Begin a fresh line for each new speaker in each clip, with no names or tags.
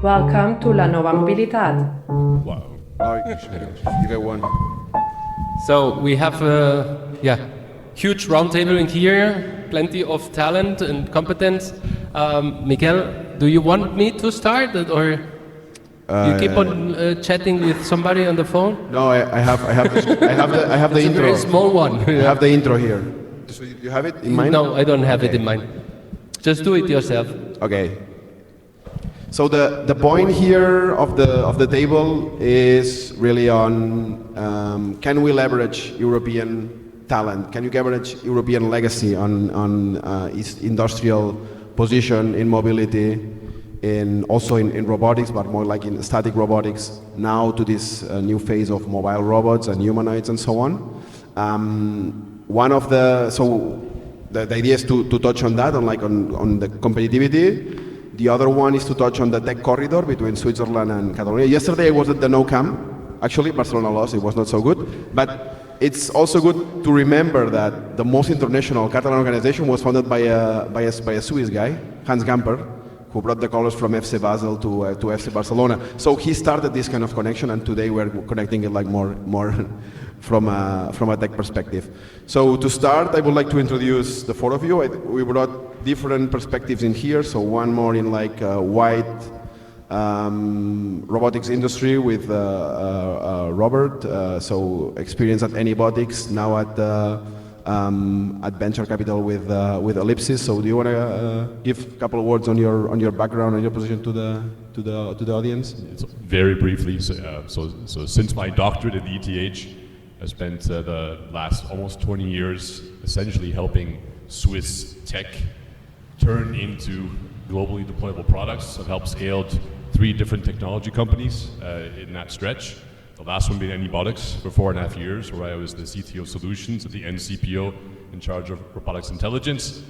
Welcome to la Nova Mobilitat.
Wow.
Give it one.
So we have a huge roundtable in here, plenty of talent and competence. Miquel, do you want me to start, or you keep on chatting with somebody on the phone?
No, I have the
It's
intro.
a very small one.
I have the intro here. So you have it in mind?
No, I don't have it in mind. Just do it yourself.
Okay. So the point here of the table is really on can we leverage European talent? Can you leverage European legacy on its industrial position in mobility, also in robotics, but more like in static robotics, now to this new phase of mobile robots and humanoids and so on. The idea is to touch on that, on the competitivity. The other one is to touch on the tech corridor between Switzerland and Catalonia. Yesterday I was at the NoCam. Actually, Barcelona lost, it was not so good. But it's also good to remember that the most international Catalan organization was founded by a Swiss guy, Hans Gamper, who brought the colors from FC Basel to FC Barcelona. So he started this kind of connection, and today we're connecting it like more from a tech perspective. So to start, I would like to introduce the four of you. We brought different perspectives in here. So one more in like white robotics industry with Robert. So experience at Anybotics, now at venture capital with Ellipsis. So do you want to give a couple of words on your background and your position to the audience?
Very briefly. So since my doctorate at the ETH, I spent the last almost 20 years essentially helping Swiss tech turn into globally deployable products. I've helped scaled 3 different technology companies in that stretch. The last one being Anybotics for 4.5 years, where I was the CTO solutions at the end CPO in charge of robotics intelligence.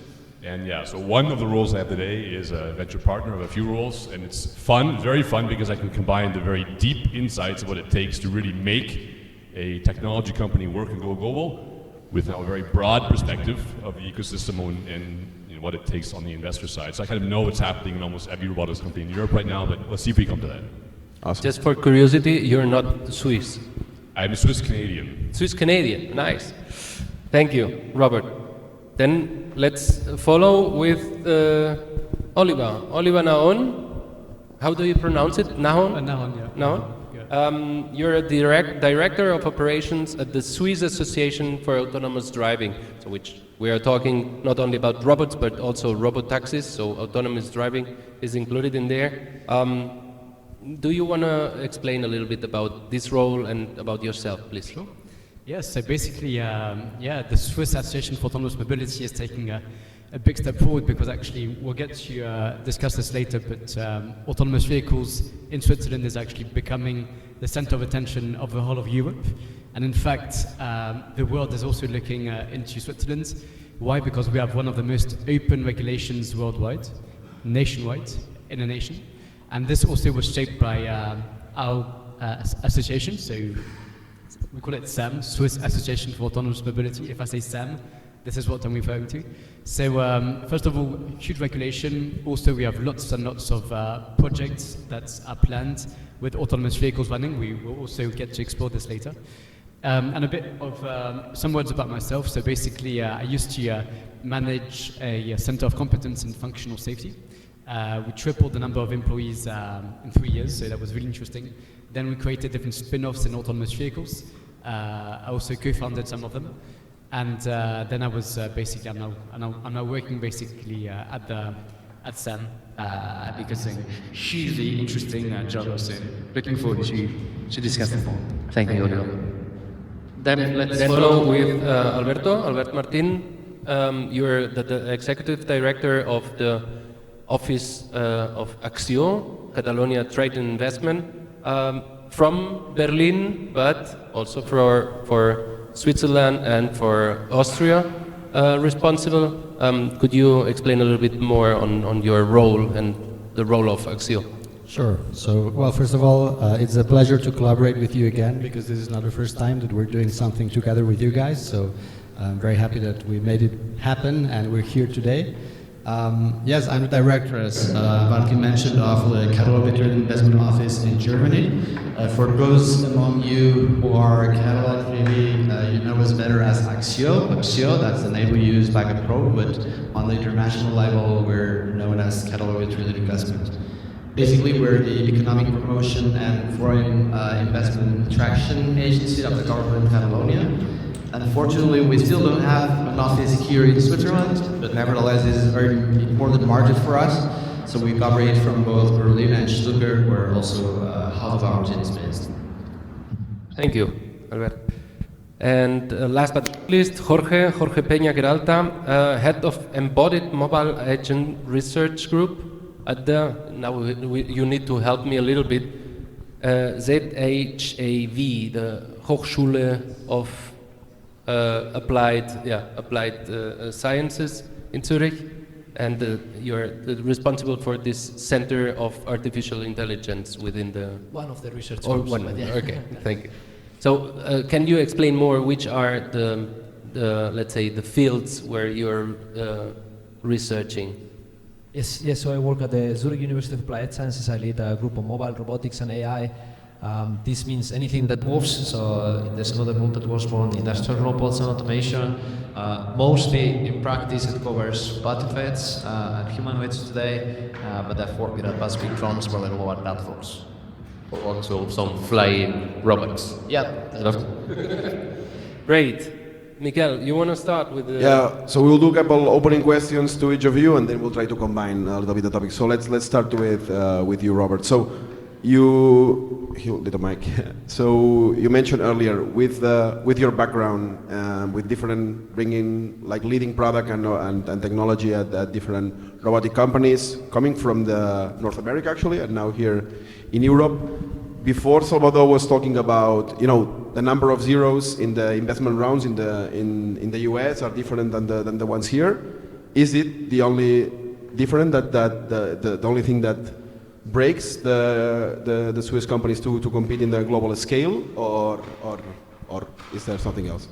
And so one of the roles I have today is a venture partner of a few roles, and it's fun, very fun, because I can combine the very deep insights of what it takes to really make a technology company work and go global with now a very broad perspective of the ecosystem and what it takes on the investor side. So I kind of know what's happening in almost every robotics company in Europe right now, but let's see if we come to that.
Awesome.
Just for curiosity, you're not Swiss.
I'm Swiss-Canadian.
Swiss-Canadian, nice. Thank you, Robert. Then let's follow with Oliver Nahon. How do you pronounce it? Nahon?
Nahon, yeah.
Nahon? You're a director of operations at the Swiss Association for Autonomous Driving, so which we are talking not only about robots but also robotaxis, so autonomous driving is included in there. Do you want to explain a little bit about this role and about yourself, please?
Sure. Yes, so basically, the Swiss Association for Autonomous Mobility is taking a big step forward, because actually we'll get to discuss this later, but autonomous vehicles in Switzerland is actually becoming the center of attention of the whole of Europe. And in fact, the world is also looking into Switzerland. Why? Because we have one of the most open regulations worldwide, nationwide, in a nation. And this also was shaped by our association, so we call it SAAM, Swiss Association for Autonomous Mobility. If I say SAAM, this is what I'm referring to. So first of all, huge regulation. Also, we have lots and lots of projects that are planned with autonomous vehicles running. We will also get to explore this later. And a bit of some words about myself. So basically, I used to manage a center of competence in functional safety. We tripled the number of employees in 3 years, so that was really interesting. Then we created different spin-offs in autonomous vehicles. I also co-founded some of them. And then I was basically, I'm now working basically at SAAM because it's a hugely interesting job. So looking forward to discuss it more.
Thank you, Oliver.
Then let's follow with Alberto Martín. You're the executive director of the Office of ZHAW, Catalonia Trade and Investment, from Berlin, but also for Switzerland and for Austria responsible. Could you explain a little bit more on your role and the role of ZHAW?
Sure. So, well, first of all, it's a pleasure to collaborate with you again, because this is not the first time that we're doing something together with you guys. So I'm very happy that we made it happen and we're here today. Yes, I'm the director, as Martí mentioned, of the Catalonia Trade and Investment office in Germany. For those among you who are Catalan, maybe you know us better as ZHAW. ZHAW, that's the name we use back at Pro, but on the international level, we're known as Catalonia Trade and Investment. Basically, we're the economic promotion and foreign investment attraction agency of the government of Catalonia. Unfortunately, we still don't have an office here in Switzerland, but nevertheless, this is a very important market for us. So we cooperate from both Berlin and Stuttgart, where also half of our team is based.
Thank you, Albert. And last but not least, Jorge Peña Geralta, head of Embodied Mobile Agent Research Group at the, now you need to help me a little bit, ZHAW, the Hochschule of Applied Sciences in Zurich, and you're responsible for this Center of Artificial Intelligence within the...
One of the research groups.
Okay, thank you. So can you explain more which are the let's say, the fields where you're researching?
Yes, so I work at the Zurich University of Applied Sciences. I lead a group of mobile robotics and AI. This means anything that moves, so there's another group that works on industrial robots and automation. Mostly in practice it covers butterflies and humanoids today, but I've worked with advanced big drones for the mobile platforms.
Also some flying robots.
Yeah.
Great. Miquel, you want to start with the...
Yeah, so we'll do a couple opening questions to each of you, and then we'll try to combine a little bit the topics. So let's start with you, Robert. So you hold the mic. So you mentioned earlier with your background, with different bringing like leading product and technology at different robotic companies, coming from the North America actually, and now here in Europe. Before, Salvador was talking about, the number of zeros in the investment rounds in the US are different than the ones here. Is it the only different that the only thing that breaks the Swiss companies to compete in the global scale, or is there something else?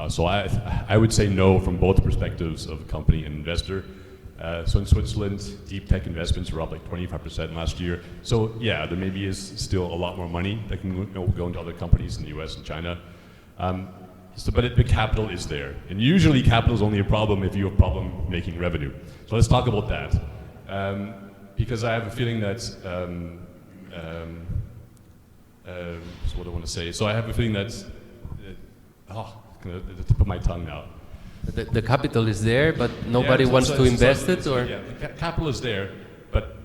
So I would say no from both perspectives of company and investor. So in Switzerland, deep tech investments were up like 25% last year. So yeah, there maybe is still a lot more money that can go into other companies in the US and China. But the capital is there. And usually capital is only a problem if you have a problem making revenue. So let's talk about that. Because I have a feeling that, so what do I want to say? So I have a feeling that, it's going to tip of my tongue now.
The capital is there, but nobody wants to invest it, or?
Yeah, the capital is there, but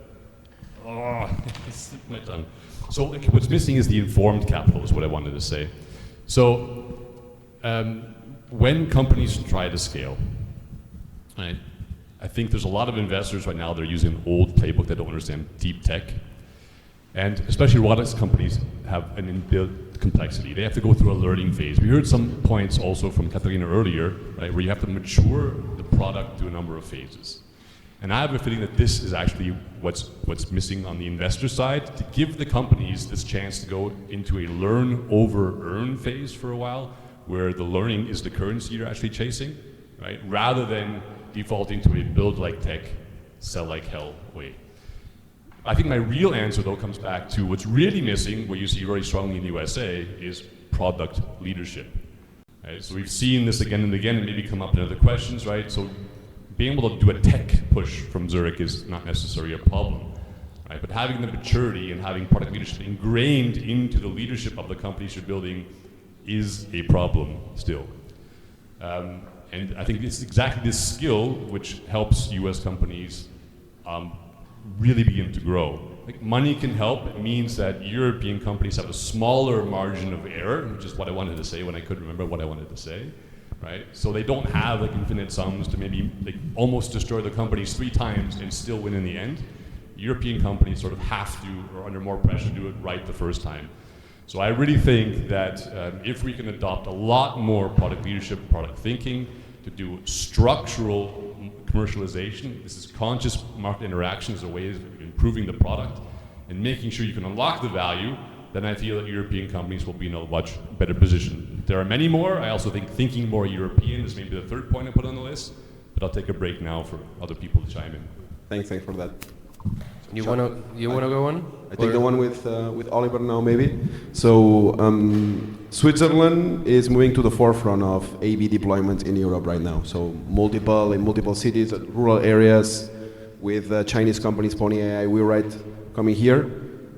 it's my tongue. So what's missing is the informed capital, is what I wanted to say. So when companies try to scale, right, I think there's a lot of investors right now that are using an old playbook that don't understand deep tech. And especially robotics companies have an inbuilt complexity. They have to go through a learning phase. We heard some points also from Katharina earlier, right, where you have to mature the product through a number of phases. And I have a feeling that this is actually what's missing on the investor side, to give the companies this chance to go into a learn over earn phase for a while, where the learning is the currency you're actually chasing, right, rather than defaulting to a build like tech, sell like hell way. I think my real answer, though, comes back to what's really missing, what you see very strongly in the USA, is product leadership. Right? So we've seen this again and again, and maybe come up in other questions, right? So being able to do a tech push from Zurich is not necessarily a problem, right? But having the maturity and having product leadership ingrained into the leadership of the companies you're building is a problem still. And I think it's exactly this skill which helps US companies really begin to grow. Like, money can help. It means that European companies have a smaller margin of error, which is what I wanted to say when I couldn't remember what I wanted to say, right? So they don't have like infinite sums to maybe like almost destroy the companies 3 times and still win in the end. European companies sort of have to, or under more pressure, do it right the first time. So I really think that if we can adopt a lot more product leadership, product thinking, to do structural commercialization, this is conscious market interaction as a way of improving the product and making sure you can unlock the value, then I feel that European companies will be in a much better position. There are many more. I also think thinking more European is maybe the third point I put on the list, but But I'll take a break now for other people to chime in.
Thanks for that.
You wanna go on?
I take the one with Oliver now, maybe. So Switzerland is moving to the forefront of AV deployment in Europe right now. So in multiple cities, rural areas, with Chinese companies, Pony AI, WeRide coming here.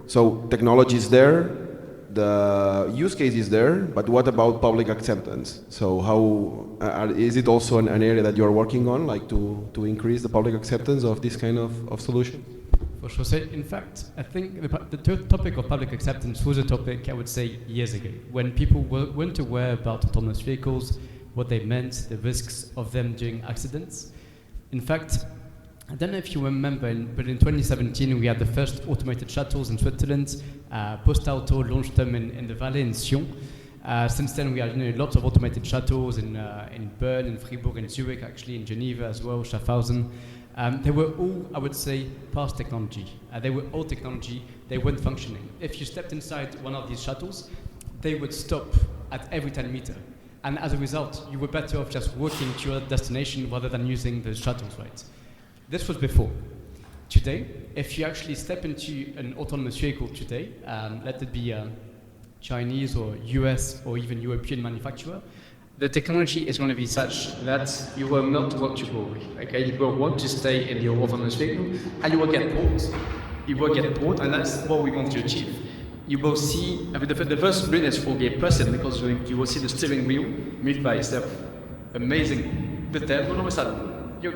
So technology is there, the use case is there, but what about public acceptance? So how is it also an area that you're working on, like to increase the public acceptance of this kind of solution?
For sure. So in fact, I think the topic of public acceptance was a topic, I would say, years ago, when people weren't aware about autonomous vehicles, what they meant, the risks of them doing accidents. In fact, I don't know if you remember, but in 2017 we had the first automated shuttles in Switzerland. PostAuto launched them in the Valais in Sion. Since then we had lots of automated shuttles in Bern, in Fribourg, in Zurich, actually in Geneva as well, Schaffhausen. They were all, I would say, past technology. They were old technology, they weren't functioning. If you stepped inside one of these shuttles, they would stop at every 10 meters. And as a result, you were better off just walking to your destination rather than using the shuttles, right? This was before. Today, if you actually step into an autonomous vehicle today, let it be a Chinese or US or even European manufacturer, the technology is going to be such that you will not want to go away. Okay, you will want to stay in your autonomous vehicle, and you will get bored. You will get bored, and that's what we want to achieve. You will see, I mean, the first experience will be impressive because you will see the steering wheel move by itself. Amazing. But then all of a sudden, we're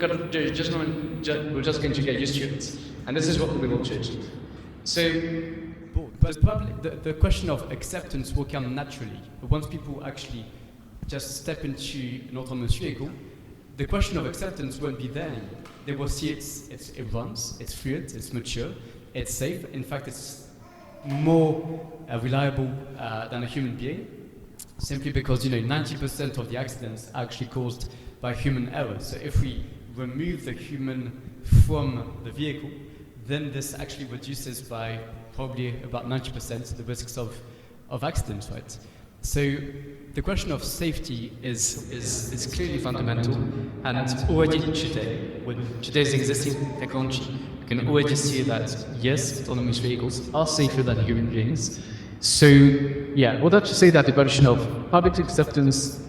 just going to get used to it. And this is what we want to achieve. So, the question of acceptance will come naturally. But once people actually just step into an autonomous vehicle, the question of acceptance won't be there anymore. They will see it runs, it's fluid, it's mature, it's safe. In fact, it's more reliable than a human being, simply because 90% of the accidents are actually caused by human error. So if we remove the human from the vehicle, then this actually reduces by probably about 90% the risks of accidents, right? So the question of safety is clearly fundamental, and already today, with today's existing technology, you can already see that yes, autonomous vehicles are safer than human beings. So yeah, well, that's to say that the question of public acceptance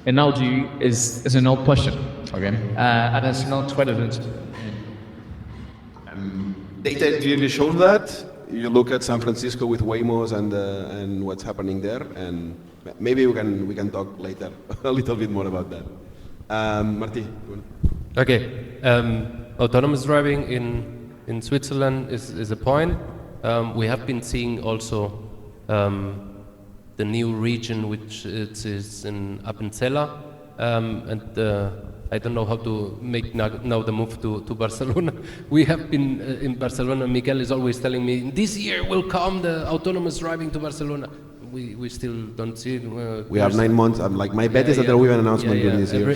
in Aldi is an old question, okay, and it's not relevant.
Data clearly shows that. You look at San Francisco with Waymos and what's happening there, and maybe we can talk later a little bit more about that. Martí.
Okay, autonomous driving in Switzerland is a point. We have been seeing also the new region, which is in Appenzeller, and I don't know how to make now the move to Barcelona. We have been in Barcelona. Miquel is always telling me, this year will come the autonomous driving to Barcelona. We still don't see it.
We have 9 months. I'm like, my bet is that there will be an announcement during this year.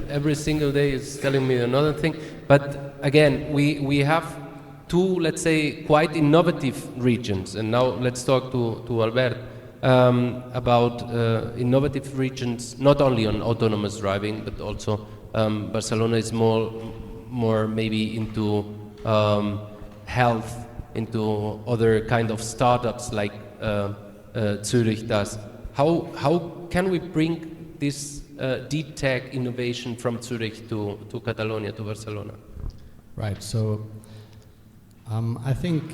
Every single day is telling me another thing. But again, we have two, let's say, quite innovative regions. And now let's talk to Albert about innovative regions, not only on autonomous driving, but also Barcelona is more maybe into health, into other kind of startups like Zurich does. How can we bring this deep tech innovation from Zurich to Catalonia, to Barcelona?
Right, so I think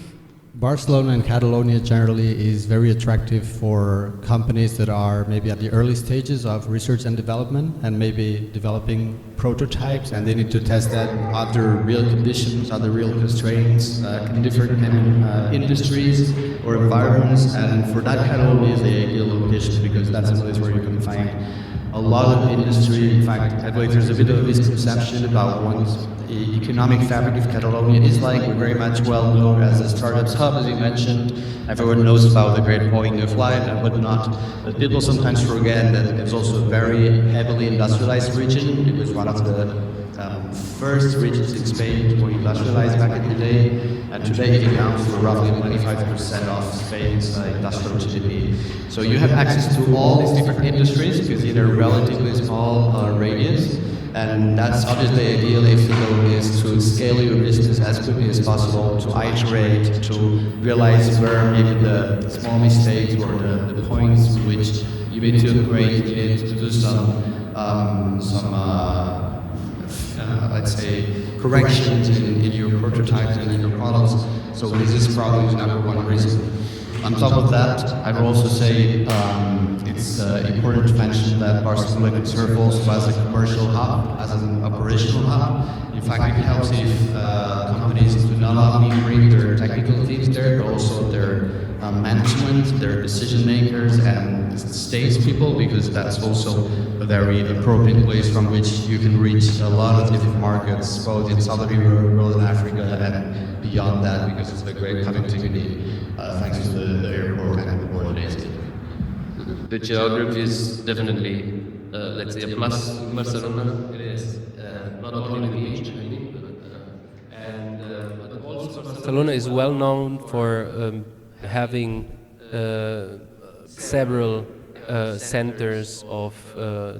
Barcelona and Catalonia generally is very attractive for companies that are maybe at the early stages of research and development and maybe developing prototypes, and they need to test that under real conditions, under real constraints, in different industries or environments. And for that, Catalonia is the ideal location because that's a place where you can find a lot of industry. In fact, I believe there's a bit of a misconception about what the economic fabric of Catalonia is like. We're very much well known as a startups hub, as you mentioned. Everyone knows about the great Boeing flight and whatnot, but people sometimes forget that it's also a very heavily industrialized region. It was one of the first regions in Spain to be industrialized back in the day, and today it accounts for roughly 25% of Spain's industrial GDP. So you have access to all these different industries because in a relatively small radius, And that's obviously ideal if the goal is to scale your business as quickly as possible, to iterate, to realize where maybe the small mistakes or the points which you need to upgrade, you need to do some let's say, corrections in your prototypes and in your products. So this is probably the number one reason. On top of that, I would also say it's important to mention that Barcelona can serve also as a commercial hub, as an operational hub. In fact, it helps if companies do not only bring their technical teams there, but also their management, their decision makers, and statespeople, because that's also a very appropriate place from which you can reach a lot of different markets, both in Southern Europe, Northern Africa, and beyond that, because it's a great connectivity thanks to the airport and the coordinating.
The geography is definitely, let's say, a plus in Barcelona. It is. Not only the beach, I mean, but also Barcelona is well known for having several centers of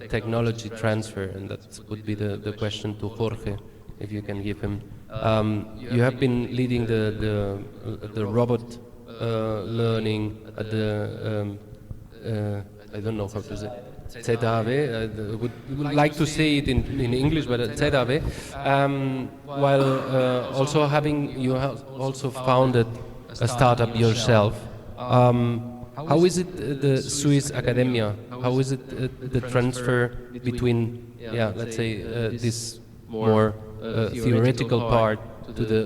technology transfer, and that would be the question to Jorge, if you can give him. You have been leading the robot learning at the I don't know how to say ZHAW. Would like to say it in English, but ZHAW. While also you have also founded a startup yourself. How is it the Swiss academia? How is it the transfer between, let's say, this more theoretical part to the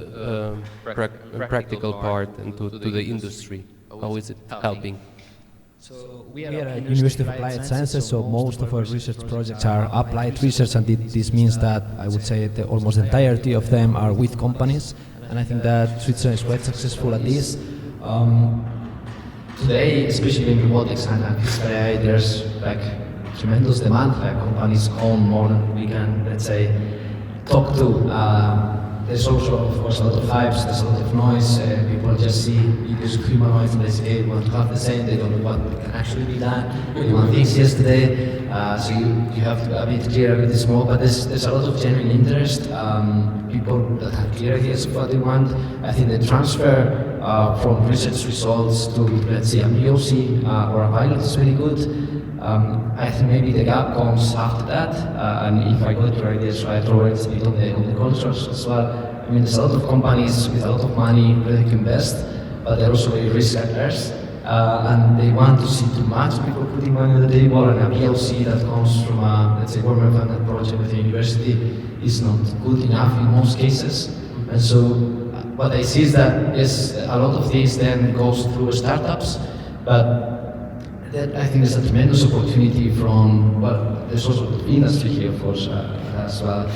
practical part and to the industry? How is it helping?
So we are at University of Applied Sciences, so most of our research projects are applied research, and this means that I would say almost the entirety of them are with companies, and I think that Switzerland is quite successful at this. Today, especially in robotics and AI, there's like tremendous demand. Like companies own more than we can, let's say, talk to. There's also, of course, a lot of hypes, there's a lot of noise. People just see videos of humanoids and they say, hey, we want to have the same. They don't know what can actually be done. We want things yesterday. So you have to be a bit clear with this more, but there's a lot of genuine interest. People that have clear ideas of what they want. I think the transfer from research results to, let's say, a POC or a pilot is very good. I think maybe the gap comes after that, and if I got your ideas right, Robert, it's a bit on the contrast as well. I mean, there's a lot of companies with a lot of money ready to invest, but they're also very risk averse, and they want to see too much people putting money on the table, and a PLC that comes from a, let's say, government-funded project with a university is not good enough in most cases. And so what I see is that, yes, a lot of these then goes through startups, but I think there's a tremendous opportunity from, well, there's also the industry here, of course, as well,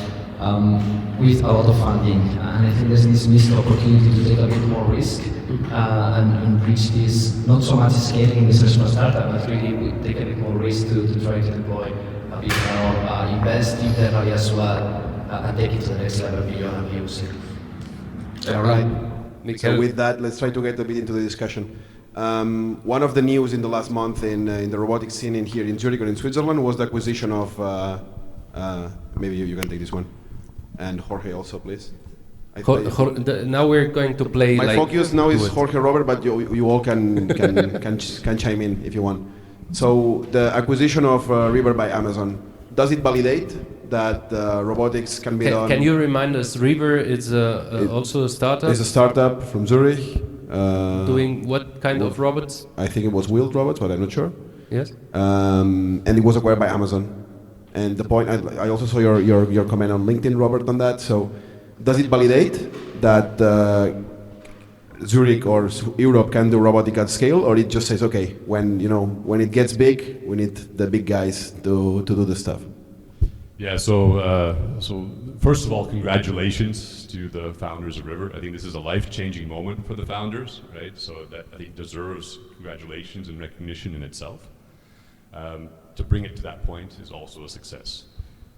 with a lot of funding. And I think there's this missed opportunity to take a bit more risk and reach this, not so much scaling research for startup, but really we take a bit more risk to try to deploy a bit more, invest internally as well, and take it to the next level beyond POC.
All right. So with that, let's try to get a bit into the discussion. One of the news in the last month in the robotics scene here in Zurich or in Switzerland was the acquisition of, maybe you can take this one, and Jorge also, please.
Now we're going to play.
My focus now is Jorge, Robert, but you all can chime in if you want. So the acquisition of River by Amazon, does it validate that robotics can be done?
Can you remind us, River is also a startup?
It's a startup from Zurich.
Doing what kind of robots?
I think it was wheeled robots, but I'm not sure.
Yes.
And it was acquired by Amazon. And the point, I also saw your comment on LinkedIn, Robert, on that. So does it validate that Zurich or Europe can do robotic at scale, or it just says, okay, when it gets big, we need the big guys to do the stuff?
Yeah, so first of all, congratulations to the founders of River. I think this is a life-changing moment for the founders, right? So that I think deserves congratulations and recognition in itself. To bring it to that point is also a success.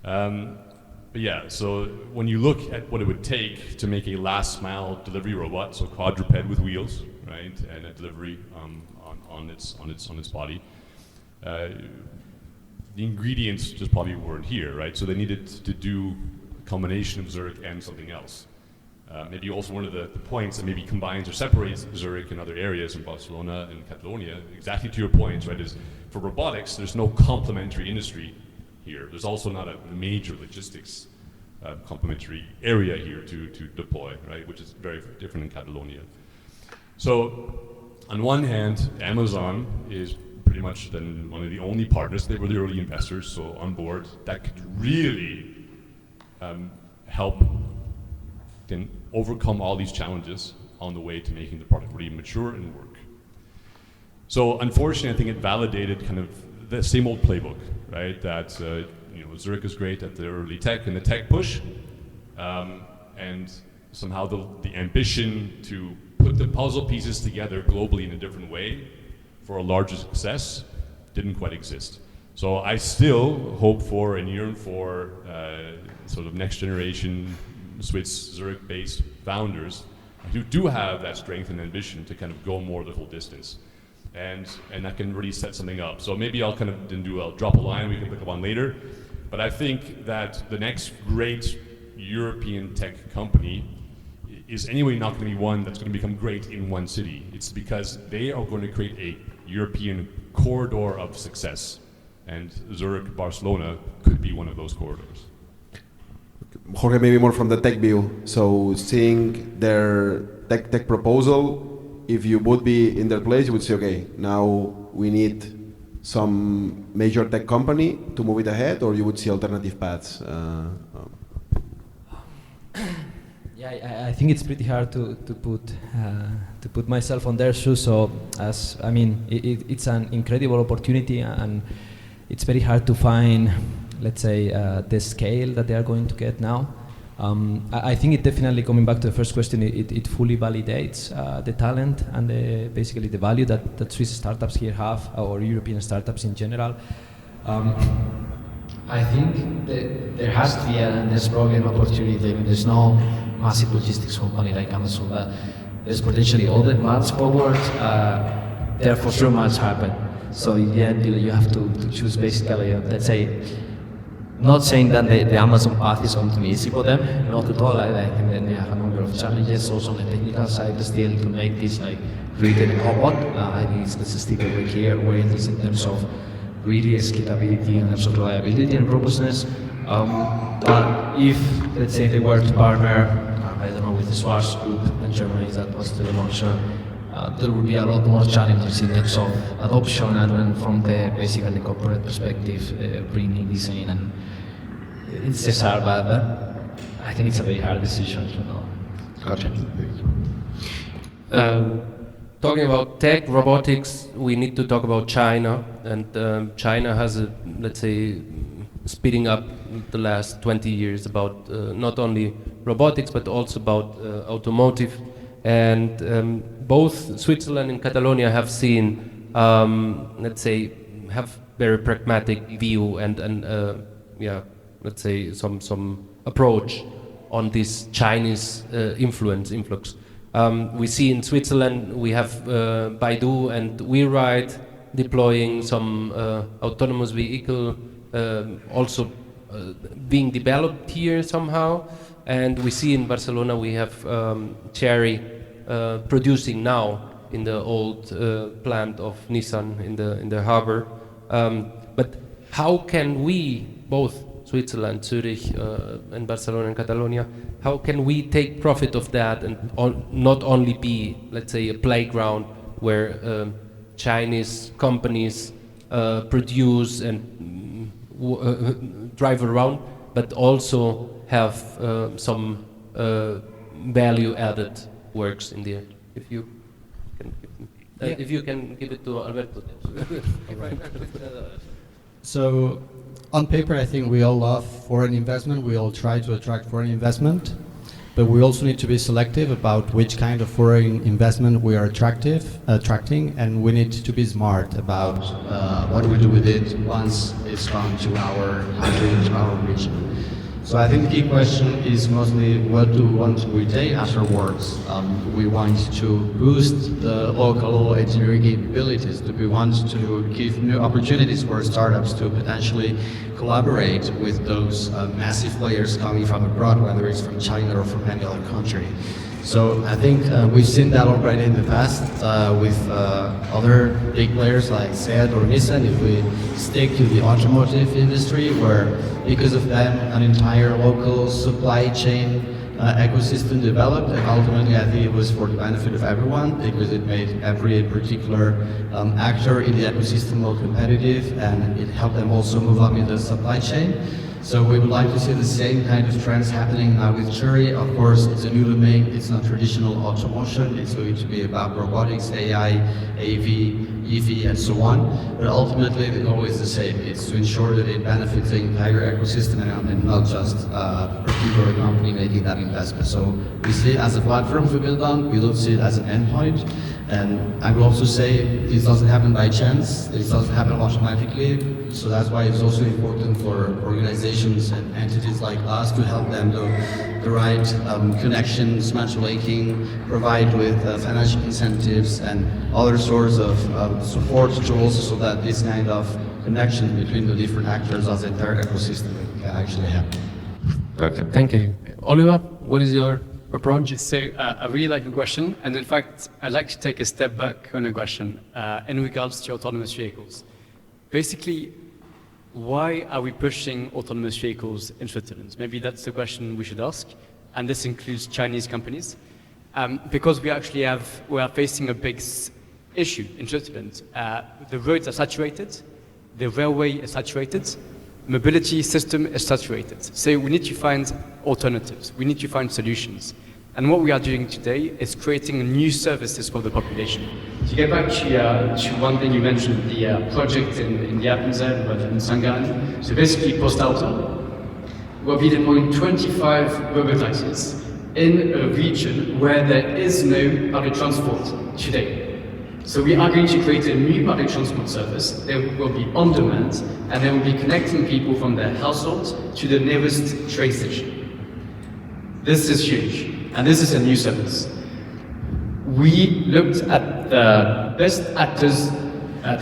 But yeah, so when you look at what it would take to make a last-mile delivery robot, so quadruped with wheels, right, and a delivery on its body. the ingredients just probably weren't here, right? So they needed to do a combination of Zurich and something else. Maybe also one of the points that maybe combines or separates Zurich and other areas in Barcelona and Catalonia, exactly to your point, right, is for robotics, there's no complementary industry here. There's also not a major logistics complementary area here to deploy, right, which is very, very different in Catalonia. So on one hand, Amazon is pretty much then one of the only partners, they were the early investors, so on board, that could really help then overcome all these challenges on the way to making the product really mature and work. So unfortunately, I think it validated kind of the same old playbook, right? That Zurich is great at the early tech and the tech push, and somehow the ambition to put the puzzle pieces together globally in a different way for a larger success didn't quite exist. So I still hope for and yearn for sort of next generation Swiss Zurich-based founders who do have that strength and ambition to kind of go more the whole distance, and that can really set something up. So maybe I'll kind of I'll drop a line we can pick up on later, but I think that the next great European tech company is anyway not going to be one that's going to become great in one city. It's because they are going to create a European corridor of success, and Zurich, Barcelona could be one of those corridors.
Jorge, maybe more from the tech view. So seeing their tech proposal, if you would be in their place, you would say, okay, now we need some major tech company to move it ahead, or you would see alternative paths?
Yeah, I think it's pretty hard to put myself on their shoes. So, it's an incredible opportunity, and it's very hard to find, let's say, the scale that they are going to get now. I think it definitely, coming back to the first question, it fully validates the talent and basically the value that Swiss startups here have, or European startups in general.
I think that there has to be there's probably an opportunity. I mean, there's no massive logistics company like Amazon, but there's potentially all the months forward. There for sure must happen. So in the end, you have to choose basically, let's say, not saying that the Amazon path is going to be easy for them, not at all. And then they have a number of challenges also on the technical side still to make this like really a robot. I think it's still over here where it is in terms of really scalability and terms of reliability and robustness. But if, let's say, they were to partner, I don't know, with the Schwarz Group in Germany that was still launcher, there would be a lot more challenges in terms of adoption and from the basically corporate perspective, bringing this in. And it's hard, but I think it's a very hard decision. Gotcha.
Talking about tech, robotics, we need to talk about China, and China has a, let's say, speeding up the last 20 years about not only robotics but also about automotive, and both Switzerland and Catalonia have seen, let's say, have very pragmatic view and let's say some approach on this Chinese influx. We see in Switzerland we have Baidu and WeRide deploying some autonomous vehicle, also being developed here somehow, and we see in Barcelona we have Chery producing now in the old plant of Nissan in the harbor. But how can we, both Switzerland, Zurich, and Barcelona and Catalonia, how can we take profit of that and not only be, let's say, a playground where Chinese companies produce and drive around, but also have some value-added works in there? If you can give it to Alberto.
So, on paper, I think we all love foreign investment. We all try to attract foreign investment, but we also need to be selective about which kind of foreign investment we are attracting, and we need to be smart about what we do with it once it's gone to our country, to our region. So I think the key question is mostly what do we want to retain afterwards? We want to boost the local engineering capabilities. Do we want to give new opportunities for startups to potentially collaborate with those massive players coming from abroad, whether it's from China or from any other country? So I think we've seen that already in the past with other big players like SEAT or Nissan. If we stick to the automotive industry, where because of them an entire local supply chain ecosystem developed, and ultimately I think it was for the benefit of everyone because it made every particular actor in the ecosystem more competitive, and it helped them also move up in the supply chain. So we would like to see the same kind of trends happening now with Chery. Of course, it's a new domain, it's not traditional automotion, it's going to be about robotics, AI, AV, EV, and so on. But ultimately, the goal is the same. It's to ensure that it benefits the entire ecosystem and not just a particular company making that investment. So we see it as a platform to build on, we don't see it as an endpoint. And I will also say this doesn't happen by chance, this doesn't happen automatically. So that's why it's also important for organizations and entities like us to help them do the right connections, matchmaking, provide with financial incentives and other sorts of support tools so that this kind of connection between the different actors of the entire ecosystem can actually happen.
Okay, thank you. Oliver, what is your approach?
So I really like the question, and in fact, I'd like to take a step back on the question in regards to autonomous vehicles. Basically, why are we pushing autonomous vehicles in Switzerland? Maybe that's the question we should ask, and this includes Chinese companies, because we are facing a big issue in Switzerland. The roads are saturated, the railway is saturated, mobility system is saturated. So we need to find alternatives, we need to find solutions. And what we are doing today is creating new services for the population. To get back to one thing you mentioned, the project in the Appenzell, but in Sangan. So basically, post-auto will be deploying 25 robotaxis in a region where there is no public transport today. So we are going to create a new public transport service. They will be on demand, and they will be connecting people from their household to the nearest train station. This is huge, and this is a new service. We looked at the best actors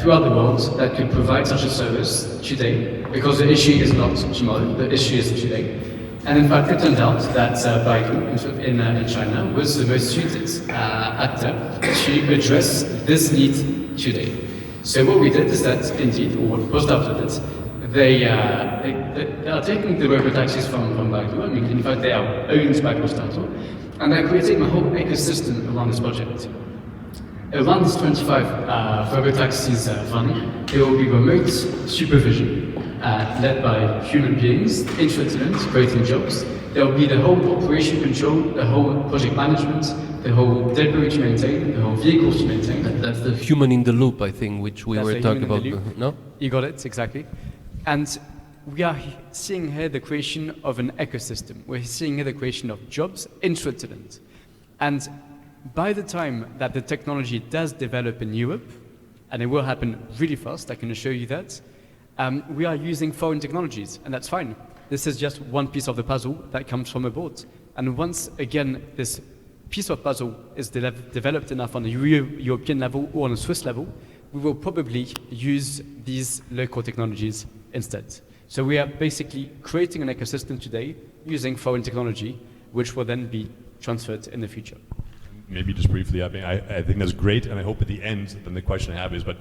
throughout the world that could provide such a service today, because the issue is not tomorrow, the issue is today. And in fact, it turned out that Baidu in China was the most suited actor to address this need today. So what we did is that, indeed, or what post-auto did, they are taking the robotaxis from Baidu. I mean, in fact, they are owned by post-auto, and they're creating a whole ecosystem around this project. Around these 25 robotaxis running, there will be remote supervision led by human beings in Switzerland, creating jobs. There will be the whole operation control, the whole project management, the whole delivery to maintain, the whole vehicles to maintain.
That's the human in the loop, I think, which we were talking about. No?
You got it, exactly. And we are seeing here the creation of an ecosystem. We're seeing here the creation of jobs in Switzerland. And by the time that the technology does develop in Europe, and it will happen really fast, I can assure you that, we are using foreign technologies, and that's fine. This is just one piece of the puzzle that comes from abroad. And once again, this piece of puzzle is developed enough on a European level or on a Swiss level, we will probably use these local technologies instead. So we are basically creating an ecosystem today using foreign technology, which will then be transferred in the future.
Maybe just briefly, I mean, I think that's great, and I hope at the end, then the question I have is, but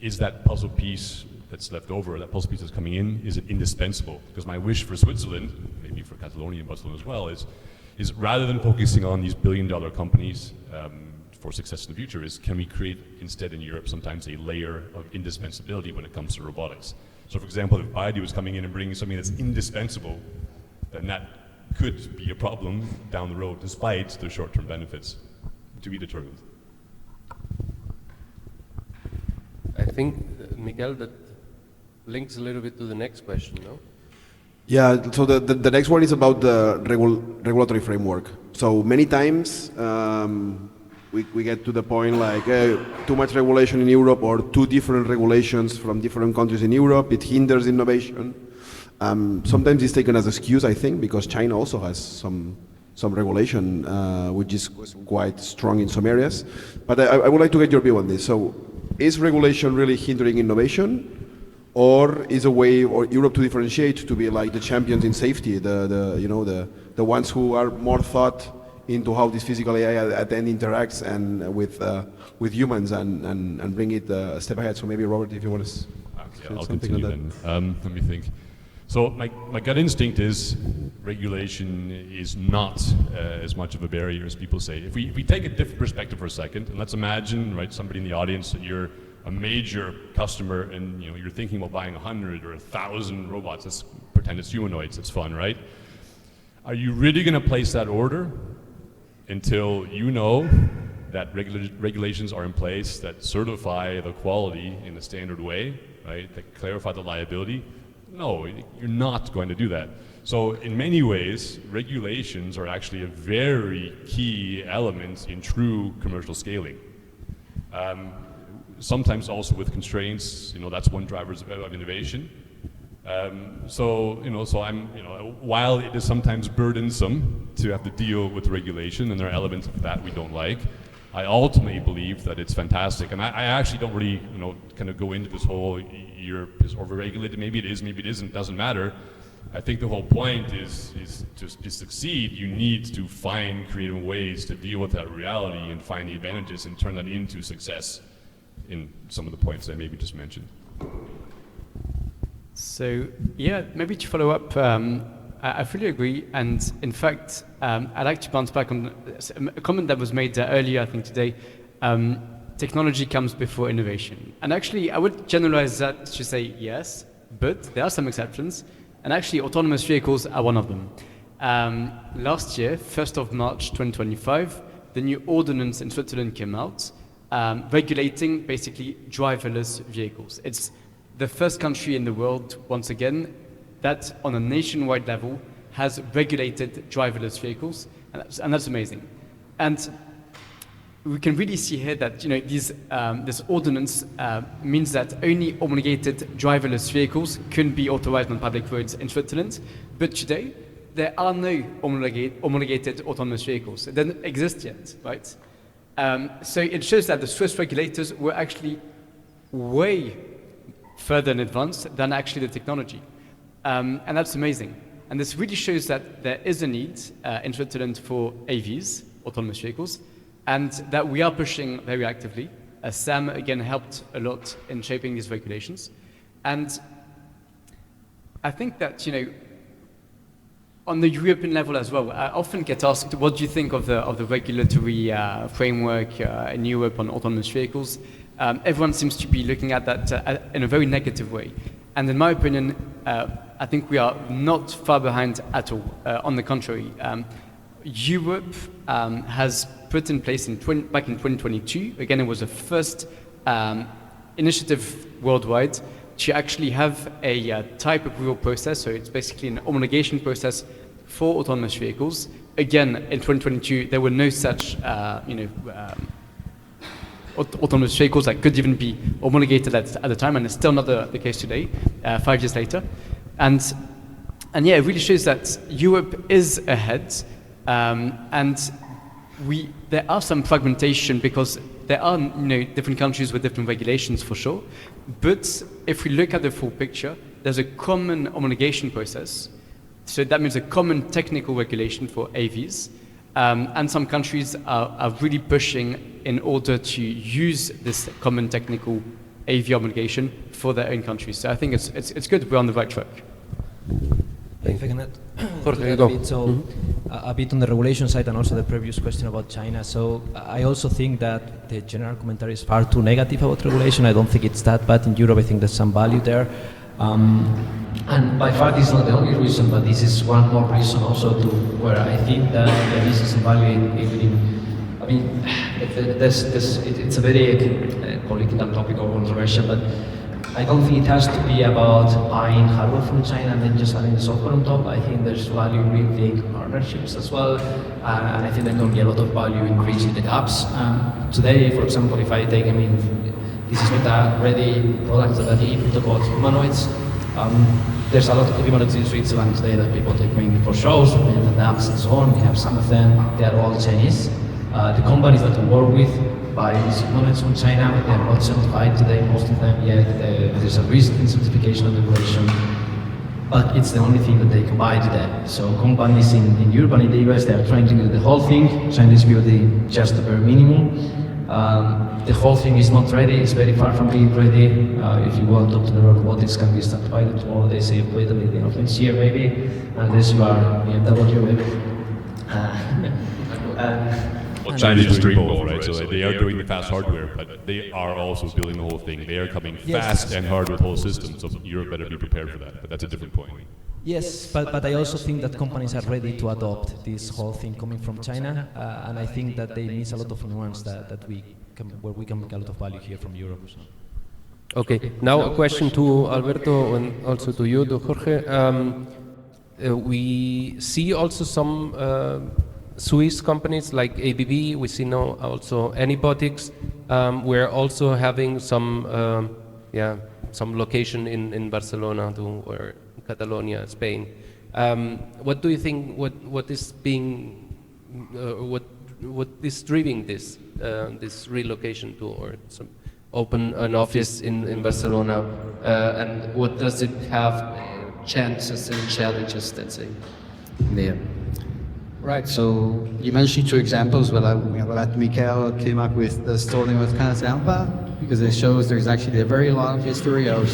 is that puzzle piece that's left over, that puzzle piece that's coming in, is it indispensable? Because my wish for Switzerland, maybe for Catalonia and Barcelona as well, is rather than focusing on these billion-dollar companies for success in the future, is can we create instead in Europe sometimes a layer of indispensability when it comes to robotics? So for example, if Baidu is coming in and bringing something that's indispensable, then that could be a problem down the road, despite the short-term benefits, to be determined.
I think, Miquel, that links a little bit to the next question, no?
Yeah, so the next one is about the regulatory framework. So many times we get to the point like too much regulation in Europe or two different regulations from different countries in Europe, it hinders innovation. Sometimes it's taken as an excuse, I think, because China also has some regulation, which is quite strong in some areas. But I would like to get your view on this. So, is regulation really hindering innovation, or is a way for Europe to differentiate to be like the champions in safety, the ones who are more thought into how this physical AI at the end interacts and with humans and bring it a step ahead? So maybe Robert, if you want to.
I'll continue then. Let me think. So my gut instinct is regulation is not as much of a barrier as people say. If we take a different perspective for a second, and let's imagine, right, somebody in the audience that you're a major customer and you're thinking about buying 100 or 1,000 robots. Let's pretend it's humanoids. It's fun, right? Are you really going to place that order until you know that regulations are in place that certify the quality in a standard way, right? That clarify the liability? No, you're not going to do that. So in many ways, regulations are actually a very key element in true commercial scaling. Sometimes also with constraints, that's one driver of innovation. So while it is sometimes burdensome to have to deal with regulation, and there are elements of that we don't like, I ultimately believe that it's fantastic. And I actually don't really, kind of go into this whole Europe is overregulated. Maybe it is, maybe it isn't, doesn't matter. I think the whole point is to succeed, you need to find creative ways to deal with that reality and find the advantages and turn that into success in some of the points I maybe just mentioned.
So yeah, maybe to follow up, I fully agree. And in fact, I'd like to bounce back on a comment that was made earlier, I think today. Technology comes before innovation. And actually, I would generalize that to say yes, but there are some exceptions. And actually, autonomous vehicles are one of them. Last year, 1st of March 2025, the new ordinance in Switzerland came out, regulating basically driverless vehicles. It's the first country in the world, once again, that on a nationwide level has regulated driverless vehicles, and that's amazing. And we can really see here that this ordinance means that only homologated driverless vehicles can be authorized on public roads in Switzerland. But today, there are no homologated autonomous vehicles. It doesn't exist yet, right? So it shows that the Swiss regulators were actually way further in advance than actually the technology. And that's amazing. And this really shows that there is a need in Switzerland for AVs, autonomous vehicles, and that we are pushing very actively. SAAM, again, helped a lot in shaping these regulations. And I think that, on the European level as well, I often get asked, what do you think of the regulatory framework in Europe on autonomous vehicles? Everyone seems to be looking at that in a very negative way. And in my opinion, I think we are not far behind at all. On the contrary, Europe has put in place back in 2022, again, it was the first initiative worldwide to actually have a type approval process. So it's basically an homologation process for autonomous vehicles. Again, in 2022, there were no such autonomous vehicles that could even be homologated at the time, and it's still not the case today, 5 years later. And yeah, it really shows that Europe is ahead, and there are some fragmentation because there are different countries with different regulations for sure. But if we look at the full picture, there's a common homologation process. So that means a common technical regulation for AVs. And some countries are really pushing in order to use this common technical AV homologation for their own countries. So I think it's good, we're on the right track.
If I can add
Jorge,
a bit, so a bit on the regulation side and also the previous question about China. So I also think that the general commentary is far too negative about regulation. I don't think it's that bad in Europe. I think there's some value there.
And by far this is not the only reason, but this is one more reason also to where I think that there is some value in I mean, it's a very political topic or controversial, but I don't think it has to be about buying hardware from China and then just having the software on top. I think there's value in big partnerships as well, and I think there can be a lot of value in bridging the gaps. Today, for example, if I take, this is not a ready product that I talk about humanoids. There's a lot of humanoids in Switzerland today that people take bring for shows, and the dams and so on. We have some of them, they are all Chinese. The companies that we work with buy these humanoids from China. They are not certified today, most of them yet. There's a risk in certification and regulation, but it's the only thing that they can buy today. So companies in Europe and in the US, they are trying to do the whole thing. Chinese build just the bare minimum. The whole thing is not ready, it's very far from being ready. If you want to talk to the robotics, can be started by tomorrow. They say wait a minute, of next year maybe, unless you are BMW maybe.
Well, China is doing both, right? So they are doing the fast hardware, but they are also building the whole thing. They are coming fast and hard with whole systems, so Europe better be prepared for that. But that's a different point.
Yes, but I also think that companies are ready to adopt this whole thing coming from China, and I think that they miss a lot of nuance where we can make a lot of value here from Europe. So.
Okay, now a question to Alberto and also to you, to Jorge. We see also some Swiss companies like ABB, we see now also Anybotics. We're also having some location in Barcelona or Catalonia, Spain. What do you think? What is driving this relocation to or open an office in Barcelona? And what does it have chances and challenges? Let's say.
Yeah. Right, so you mentioned two examples, but Martí and Miquel came up with the story with Zampa, because it shows there's actually a very long history of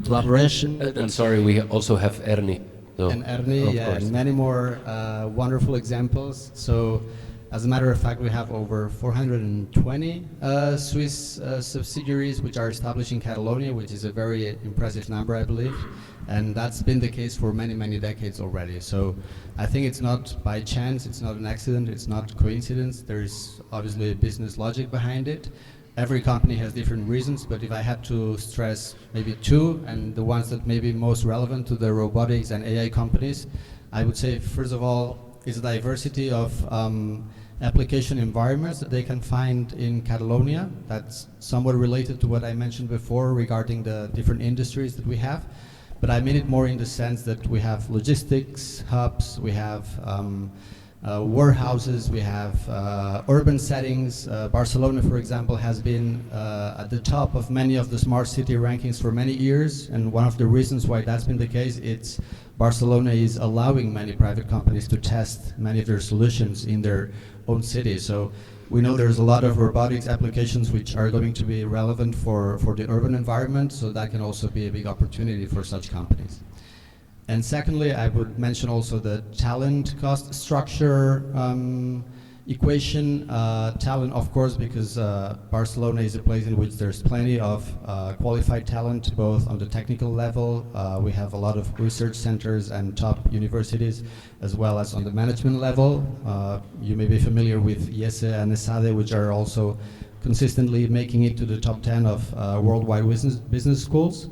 collaboration.
And sorry, we also have Ernie. So,
and Ernie, and many more wonderful examples. So, as a matter of fact, we have over 420 Swiss subsidiaries which are established in Catalonia, which is a very impressive number, I believe. And that's been the case for many, many decades already. So I think it's not by chance, it's not an accident, it's not coincidence. There's obviously a business logic behind it. Every company has different reasons, but if I had to stress maybe two, and the ones that may be most relevant to the robotics and AI companies, I would say, first of all, is the diversity of application environments that they can find in Catalonia. That's somewhat related to what I mentioned before regarding the different industries that we have. But I mean it more in the sense that we have logistics hubs, we have warehouses, we have urban settings. Barcelona, for example, has been at the top of many of the smart city rankings for many years, and one of the reasons why that's been the case, it's Barcelona is allowing many private companies to test many of their solutions in their own city. So we know there's a lot of robotics applications which are going to be relevant for the urban environment, so that can also be a big opportunity for such companies. And secondly, I would mention also the talent cost structure equation. Talent, of course, because Barcelona is a place in which there's plenty of qualified talent, both on the technical level. We have a lot of research centers and top universities, as well as on the management level. You may be familiar with IESE and ESADE, which are also consistently making it to the top 10 of worldwide business schools.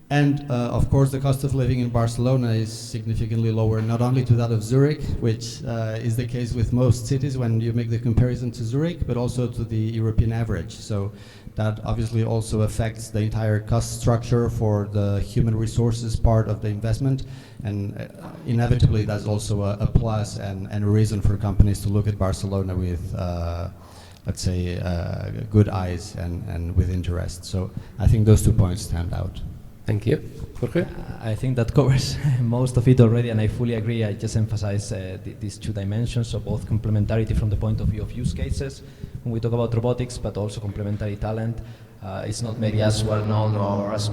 And of course, the cost of living in Barcelona is significantly lower, not only to that of Zurich, which is the case with most cities when you make the comparison to Zurich, but also to the European average. So that obviously also affects the entire cost structure for the human resources part of the investment. And inevitably, that's also a plus and a reason for companies to look at Barcelona with, let's say, good eyes and with interest. So I think those 2 points stand out.
Thank you. Jorge?
I think that covers most of it already, and I fully agree. I just emphasize these two dimensions, so both complementarity from the point of view of use cases when we talk about robotics, but also complementary talent. It's not maybe as well known or as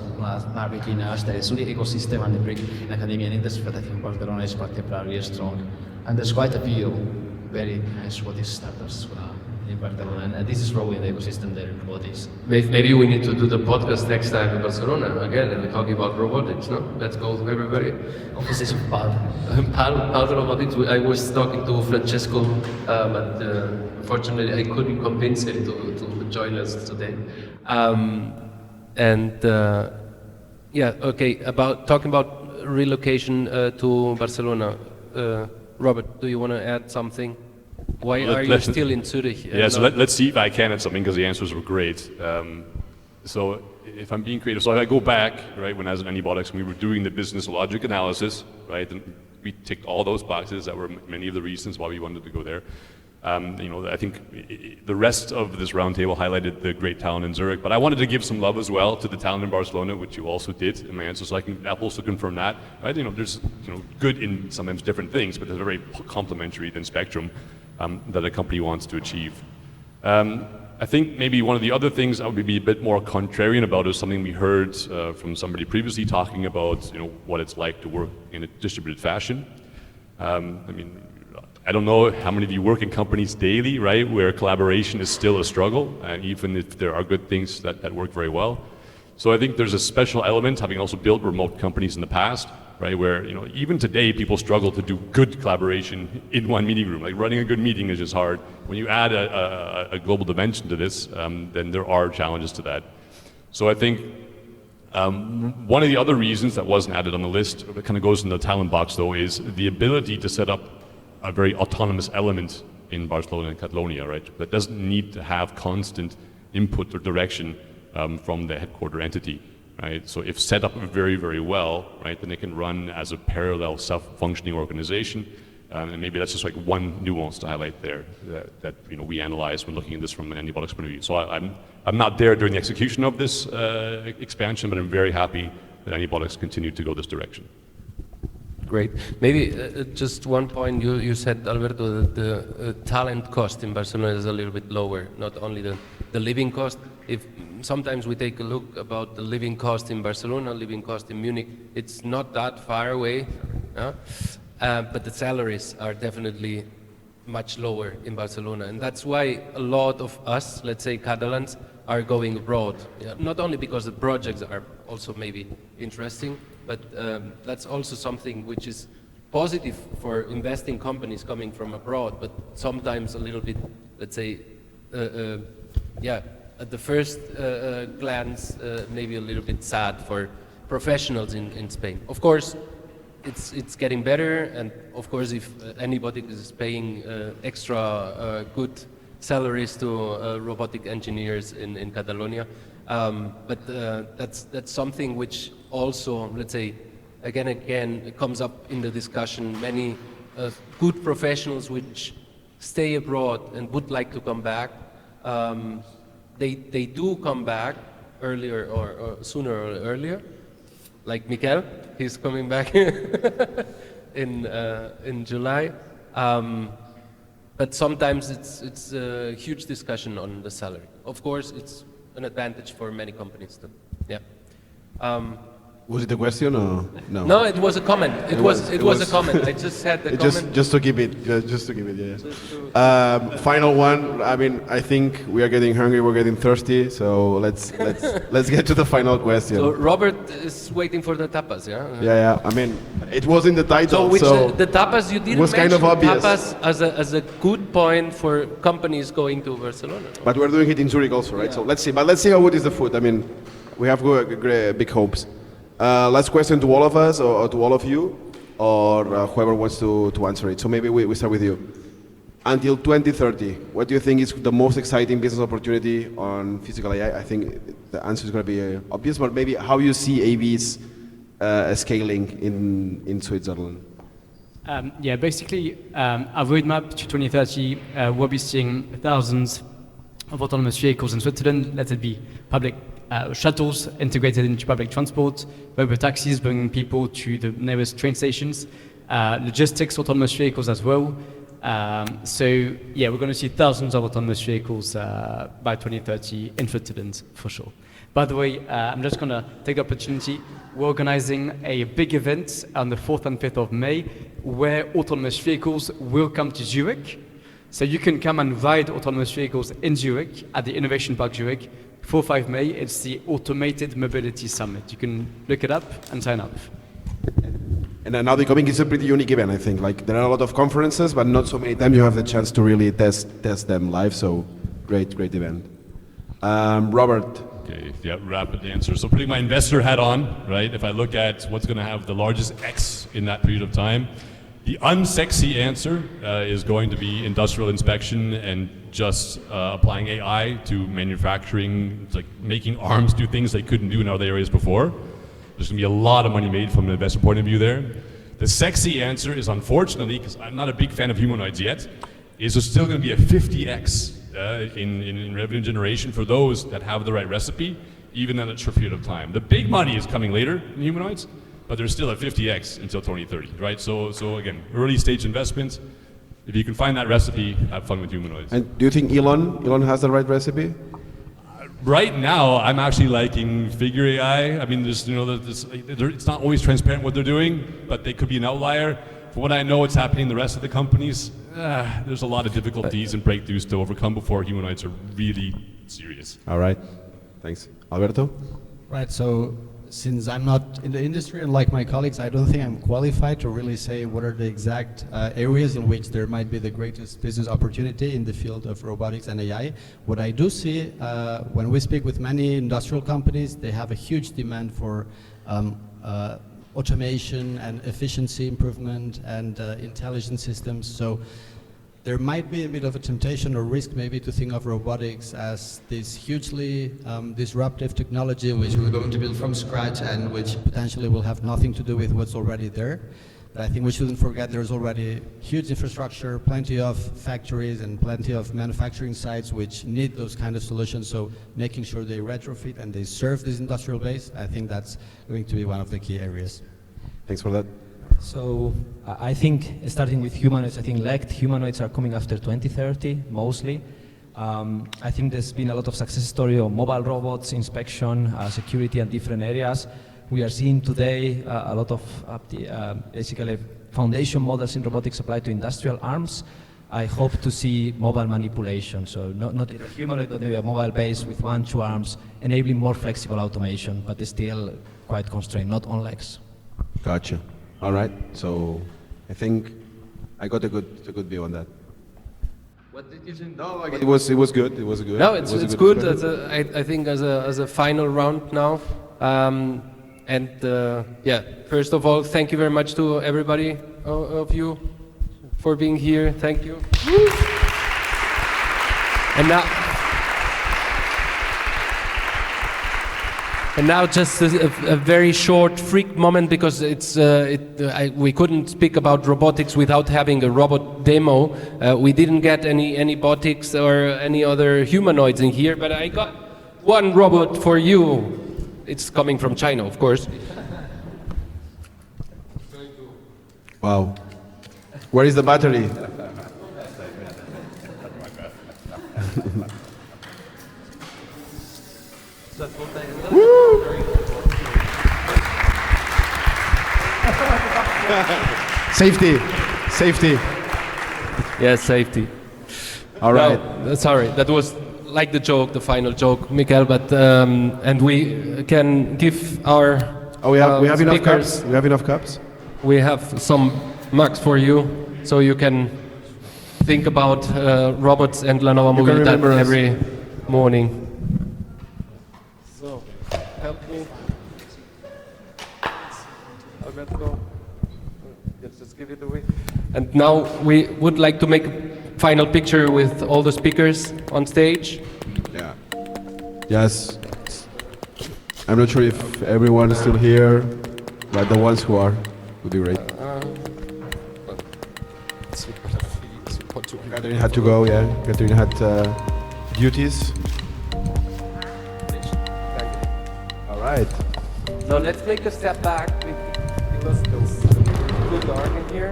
marketing as the Zurich ecosystem and the brick in academia and industry, but I think Barcelona is particularly strong. And there's quite a few very nice robotics startups in Barcelona, and this is growing the ecosystem there in robotics.
Maybe we need to do the podcast next time in Barcelona again, and we're talking about robotics, no? Let's go, everybody.
Opposite of PAL.
PAL robotics, I was talking to Francesco, but unfortunately I couldn't convince him to join us today. Talking about relocation to Barcelona. Robert, do you want to add something? Why are you still in Zurich?
Yeah, so let's see if I can add something, because the answers were great. So if I'm being creative, so if I go back, right, when I was at Anybotics, we were doing the business logic analysis, right, and we ticked all those boxes that were many of the reasons why we wanted to go there. I think the rest of this roundtable highlighted the great talent in Zurich, but I wanted to give some love as well to the talent in Barcelona, which you also did in my answer, so I can also confirm that. Right? There's good in sometimes different things, but there's a very complementary then spectrum that a company wants to achieve. I think maybe one of the other things I would be a bit more contrarian about is something we heard from somebody previously talking about, what it's like to work in a distributed fashion. I don't know how many of you work in companies daily, right, where collaboration is still a struggle, and even if there are good things that work very well. So I think there's a special element, having also built remote companies in the past, right, where even today people struggle to do good collaboration in one meeting room. Like running a good meeting is just hard. When you add a global dimension to this, then there are challenges to that. So I think one of the other reasons that wasn't added on the list, that kind of goes in the talent box though, is the ability to set up a very autonomous element in Barcelona and Catalonia, right? That doesn't need to have constant input or direction from the headquarter entity, right? So if set up very, very well, right, then it can run as a parallel self-functioning organization. And maybe that's just like one nuance to highlight there that we analyze when looking at this from an Anybotics point of view. So I'm not there during the execution of this expansion, but I'm very happy that Anybotics continued to go this direction.
Great. Maybe just one point, you said, Alberto, that the talent cost in Barcelona is a little bit lower, not only the living cost. If sometimes we take a look about the living cost in Barcelona, living cost in Munich, it's not that far away, but the salaries are definitely much lower in Barcelona. And that's why a lot of us, let's say Catalans, are going abroad. Not only because the projects are also maybe interesting, but that's also something which is positive for investing companies coming from abroad, but sometimes a little bit, let's say, at the first glance, maybe a little bit sad for professionals in Spain. Of course, it's getting better, and of course, if anybody is paying extra good salaries to robotic engineers in Catalonia, but that's something which also, let's say, again, it comes up in the discussion. Many good professionals which stay abroad and would like to come back, they do come back earlier or sooner or earlier. Like Miquel, he's coming back in July. But sometimes it's a huge discussion on the salary. Of course, it's an advantage for many companies too. Yeah.
Was it a question or no?
No, it was a comment. It was a comment. I just said the comment.
Just to keep it, yeah. Final one. I think we are getting hungry. We're getting thirsty. So let's get to the final question.
So Robert is waiting for the tapas, yeah.
Yeah. It was in the title.
The tapas you didn't
was
mention.
kind of obvious.
Tapas as a good point for companies going to Barcelona.
But we're doing it in Zurich also, right? Yeah. So let's see. But let's see how good is the food. We have big hopes. Last question to all of us, or to all of you, or whoever wants to answer it. So maybe we start with you. Until 2030, what do you think is the most exciting business opportunity on physical AI? I think the answer is going to be obvious, but maybe how you see AVs scaling in Switzerland.
Basically, our roadmap to 2030, we'll be seeing thousands of autonomous vehicles in Switzerland. Let it be public shuttles integrated into public transport, robotaxis bringing people to the nearest train stations, logistics autonomous vehicles as well. We're going to see thousands of autonomous vehicles by 2030 in Switzerland for sure. By the way, I'm just going to take the opportunity. We're organizing a big event on the 4th and 5th of May where autonomous vehicles will come to Zurich. So you can come and ride autonomous vehicles in Zurich at the Innovation Park Zurich. 4-5 May, it's the Automated Mobility Summit. You can look it up and sign up.
And now the coming is a pretty unique event, I think. Like there are a lot of conferences, but not so many times you have the chance to really test them live. So great event. Robert.
Okay, yeah, rapid answer. So putting my investor hat on, right? If I look at what's going to have the largest X in that period of time, The unsexy answer is going to be industrial inspection and just applying AI to manufacturing, like making arms do things they couldn't do in other areas before. There's going to be a lot of money made from an investor point of view there. The sexy answer is, unfortunately, because I'm not a big fan of humanoids yet, is there's still going to be a 50x in revenue generation for those that have the right recipe, even in a short period of time. The big money is coming later in humanoids, but there's still a 50x until 2030, right? So again, early stage investments. If you can find that recipe, have fun with humanoids.
And do you think Elon has the right recipe?
Right now, I'm actually liking figure AI. I mean, there's, it's not always transparent what they're doing, but they could be an outlier. From what I know, what's happening in the rest of the companies, there's a lot of difficulties and breakthroughs to overcome before humanoids are really serious.
All right, thanks. Alberto?
Right, so since I'm not in the industry, and like my colleagues, I don't think I'm qualified to really say what are the exact areas in which there might be the greatest business opportunity in the field of robotics and AI. What I do see when we speak with many industrial companies, they have a huge demand for automation and efficiency improvement and intelligent systems. So there might be a bit of a temptation or risk maybe to think of robotics as this hugely disruptive technology which we're going to build from scratch and which potentially will have nothing to do with what's already there. But I think we shouldn't forget there's already huge infrastructure, plenty of factories and plenty of manufacturing sites which need those kind of solutions. So making sure they retrofit and they serve this industrial base, I think that's going to be one of the key areas.
Thanks for that.
So I think, starting with humanoids, I think lect humanoids are coming after 2030, mostly. I think there's been a lot of success story of mobile robots, inspection, security, and different areas. We are seeing today a lot of basically foundation models in robotics applied to industrial arms. I hope to see mobile manipulation, so not a humanoid, but maybe a mobile base with 1-2 arms, enabling more flexible automation, but it's still quite constrained, not on legs.
Gotcha. All right, so I think I got a good view on that.
What did you think?
No, like it was good. It was good.
No, it's good. I think as a final round now. Yeah, first of all, thank you very much to everybody of you for being here. Thank you. And now just a very short freak moment, because we couldn't speak about robotics without having a robot demo. We didn't get any botics or any other humanoids in here, but I got one robot for you. It's coming from China, of course.
Wow. Where is the battery? Safety.
Yes, safety.
All right.
No, sorry, that was like the joke, the final joke, Miquel. But and we can give our
we have enough
speakers.
cups. We have enough cups.
We have some mugs for you, so you can think about robots and La Nova Mobilitat every morning. So, help me. Alberto. Yes, just give it away. And now we would like to make a final picture with all the speakers on stage.
Yeah. Yes. I'm not sure if everyone is still here, but the ones who are would be great. Catherine had to go, yeah. Catherine had duties. All right.
Now let's make a step back because it's too dark in here.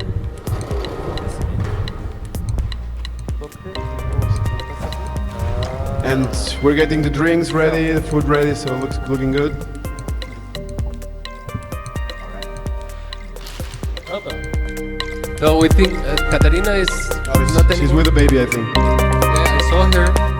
And we're getting the drinks ready, the food ready, so it looks looking good.
So we think Katarina is not
She's with the baby, I think.
Yeah, I saw her.